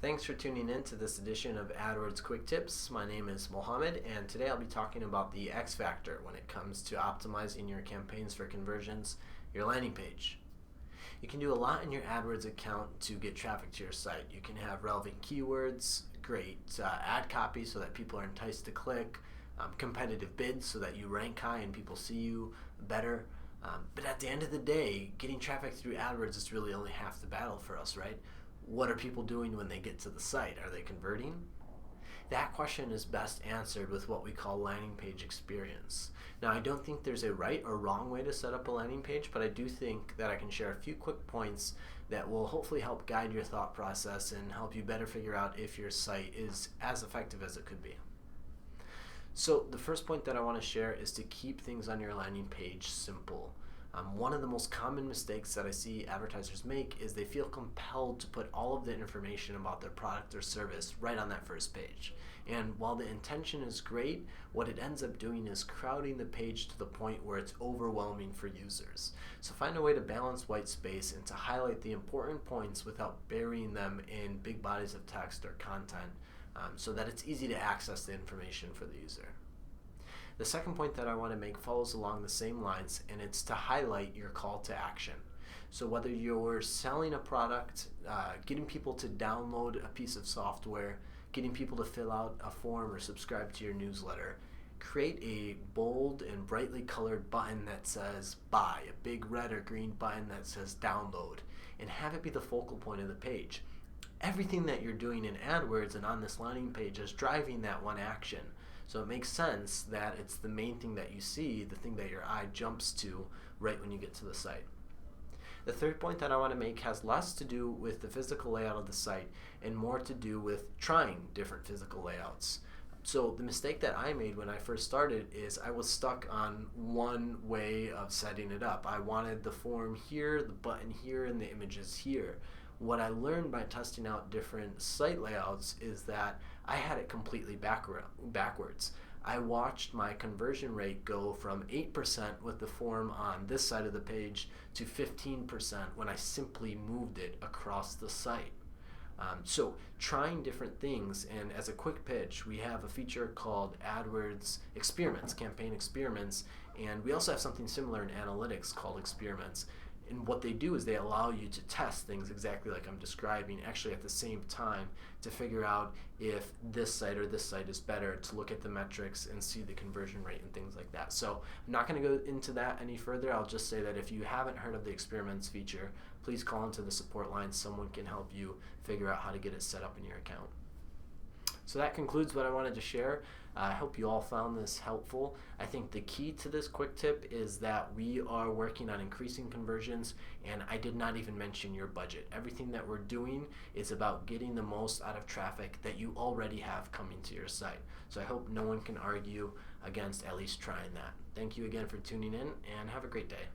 Thanks for tuning in to this edition of AdWords Quick Tips. My name is Mohammed, and today I'll be talking about the X factor when it comes to optimizing your campaigns for conversions, your landing page. You can do a lot in your AdWords account to get traffic to your site. You can have relevant keywords, great ad copy so that people are enticed to click, competitive bids so that you rank high and people see you better. But at the end of the day, getting traffic through AdWords is really only half the battle for us, right? What are people doing when they get to the site? Are they converting? That question is best answered with what we call landing page experience. Now, I don't think there's a right or wrong way to set up a landing page, but I do think that I can share a few quick points that will hopefully help guide your thought process and help you better figure out if your site is as effective as it could be. So the first point that I want to share is to keep things on your landing page simple. One of the most common mistakes that I see advertisers make is they feel compelled to put all of the information about their product or service right on that first page. And while the intention is great, what it ends up doing is crowding the page to the point where it's overwhelming for users. So find a way to balance white space and to highlight the important points without burying them in big bodies of text or content so that it's easy to access the information for the user. The second point that I want to make follows along the same lines, and it's to highlight your call to action. So whether you're selling a product, getting people to download a piece of software, getting people to fill out a form or subscribe to your newsletter, create a bold and brightly colored button that says buy, a big red or green button that says download, and have it be the focal point of the page. Everything that you're doing in AdWords and on this landing page is driving that one action. So it makes sense that it's the main thing that you see, the thing that your eye jumps to right when you get to the site. The third point that I want to make has less to do with the physical layout of the site and more to do with trying different physical layouts. So the mistake that I made when I first started is I was stuck on one way of setting it up. I wanted the form here, the button here, and the images here. What I learned by testing out different site layouts is that I had it completely backwards. I watched my conversion rate go from 8% with the form on this side of the page to 15% when I simply moved it across the site. So trying different things, and as a quick pitch, we have a feature called AdWords Experiments, Campaign Experiments, and we also have something similar in analytics called Experiments. And what they do is they allow you to test things exactly like I'm describing, actually at the same time, to figure out if this site or this site is better, to look at the metrics and see the conversion rate and things like that. So I'm not going to go into that any further. I'll just say that if you haven't heard of the Experiments feature, please call into the support line. Someone can help you figure out how to get it set up in your account. So that concludes what I wanted to share. I hope you all found this helpful. I think the key to this quick tip is that we are working on increasing conversions, and I did not even mention your budget. Everything that we're doing is about getting the most out of traffic that you already have coming to your site. So I hope no one can argue against at least trying that. Thank you again for tuning in, and have a great day.